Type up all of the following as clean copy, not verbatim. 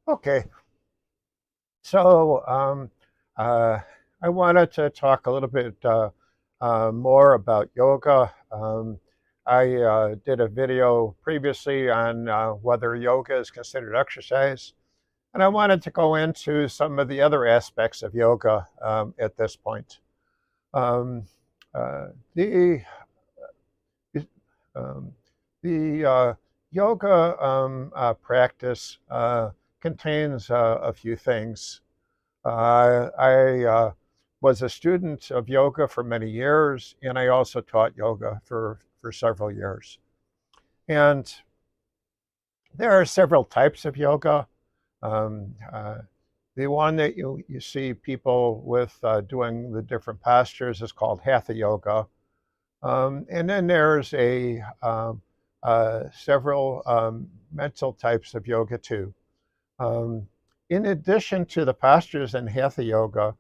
Okay, so uh, I wanted to talk a little bit more about yoga. I did a video previously on whether yoga is considered exercise, and I wanted to go into some of the other aspects of yoga at this point. Um, uh, the um, the yoga practice contains a few things. I was a student of yoga for many years, and I also taught yoga for several years. And there are several types of yoga. Um, uh, the one that you see people with doing the different postures is called hatha yoga. And then there's several mental types of yoga too. Um, in addition to the postures in hatha yoga,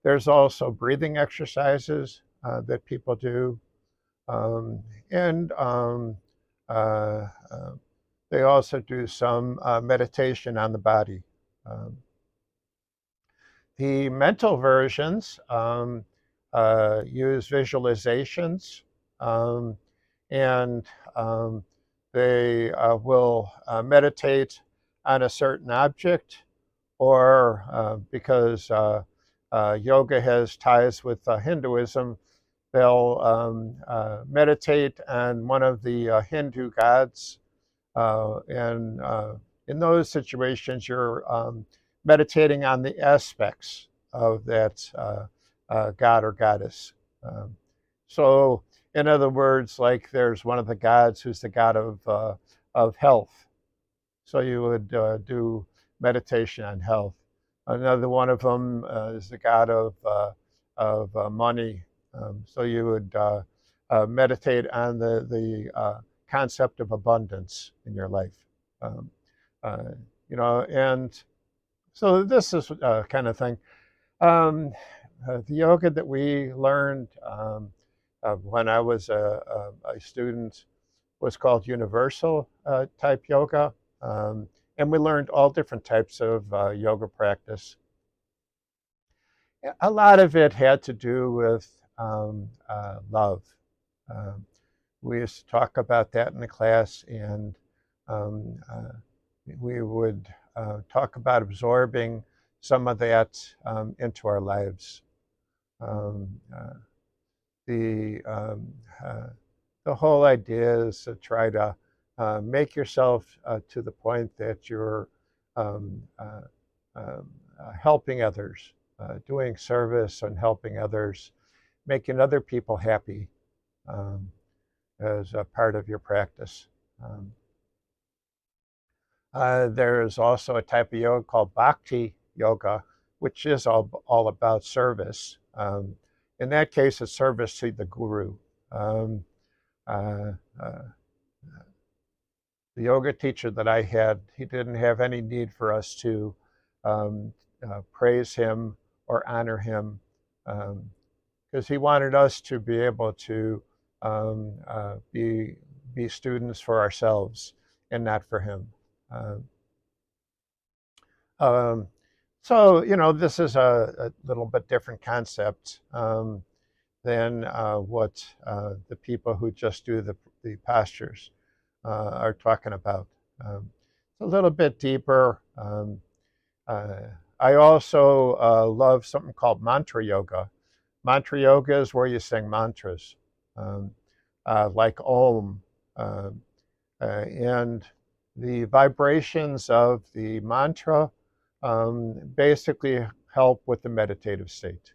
there's also breathing exercises that people do, um, and uh, uh, they also do some meditation on the body. Um, the mental versions use visualizations, um, and um, they will meditate on a certain object, or because yoga has ties with Hinduism, they'll meditate on one of the Hindu gods. And in those situations, you're meditating on the aspects of that god or goddess. Um, so, in other words, like there's one of the gods who's the god of health. So you would do meditation on health. Another one of them is the god of money. So you would meditate on the concept of abundance in your life. Um, uh, and so this is kind of thing. Um, the yoga that we learned when I was a student was called universal type yoga. Um, and we learned all different types of yoga practice. A lot of it had to do with love. Um, we used to talk about that in the class, and um, we would talk about absorbing some of that into our lives. Um, uh, the um, uh, the whole idea is to try to make yourself to the point that you're um, uh, um, helping others, doing service and helping others, making other people happy um, as a part of your practice. Um, there is also a type of yoga called bhakti yoga, which is all about service. In that case, it's service to the guru. Um, uh, uh, the yoga teacher that I had, he didn't have any need for us to um, praise him or honor him, because he wanted us to be able to be students for ourselves and not for him. Um, um, so this is a little bit different concept than what the people who just do the postures are talking about. It's a little bit deeper. Uh, I also love something called mantra yoga. Mantra yoga is where you sing mantras, um, like Om. Um, and the vibrations of the mantra basically help with the meditative state.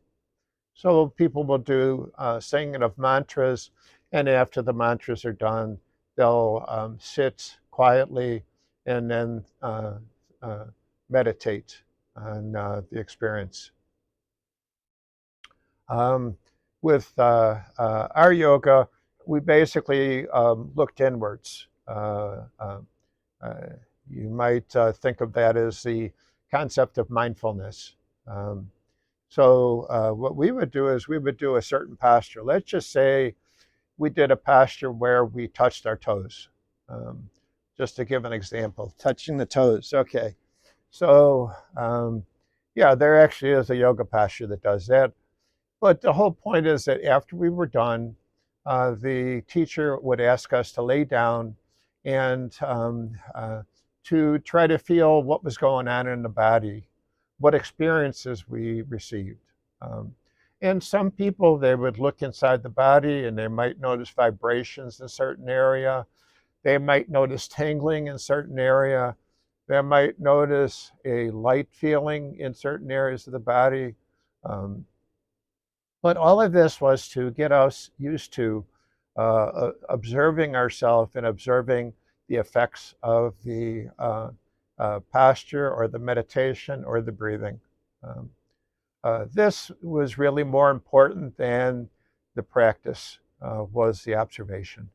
So people will do singing of mantras, and after the mantras are done, they'll sit quietly and then uh, meditate on the experience. Um, with our yoga, we basically looked inwards. Uh, you might think of that as the concept of mindfulness. Um, so what we would do is we would do a certain posture. Let's just say we did a posture where we touched our toes. Um, just to give an example, touching the toes. Okay. So, yeah, there actually is a yoga posture that does that. But the whole point is that after we were done, the teacher would ask us to lay down and to try to feel what was going on in the body, what experiences we received. Um, and some people, they would look inside the body and they might notice vibrations in a certain area. They might notice tingling in a certain area. They might notice a light feeling in certain areas of the body. Um, but all of this was to get us used to observing ourselves and observing the effects of the posture or the meditation or the breathing. Um, this was really more important than the practice, was the observation.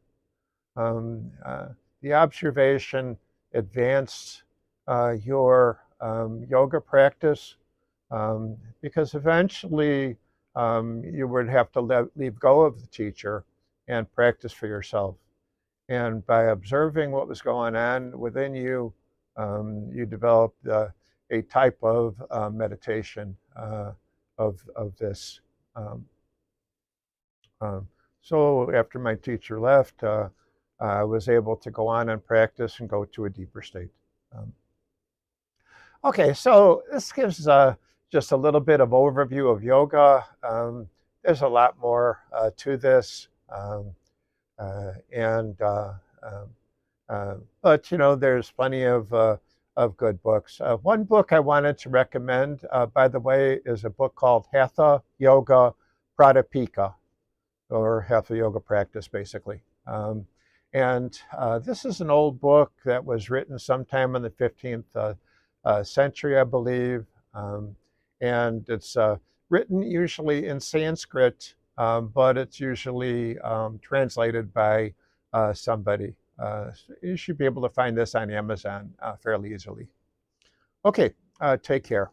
Um, uh, the observation advanced your yoga practice, because eventually you would have to leave go of the teacher and practice for yourself. And by observing what was going on within you, you developed a type of meditation of this. Um, um, so after my teacher left, I was able to go on and practice and go to a deeper state. Um, Okay, so this gives just a little bit of overview of yoga. There's a lot more to this, and um, but there's plenty of good books. One book I wanted to recommend, by the way, is a book called Hatha Yoga Pradipika, or Hatha Yoga Practice, basically. And this is an old book that was written sometime in the 15th century, I believe. And it's written usually in Sanskrit, but it's usually translated by somebody. You should be able to find this on Amazon fairly easily. Okay, take care.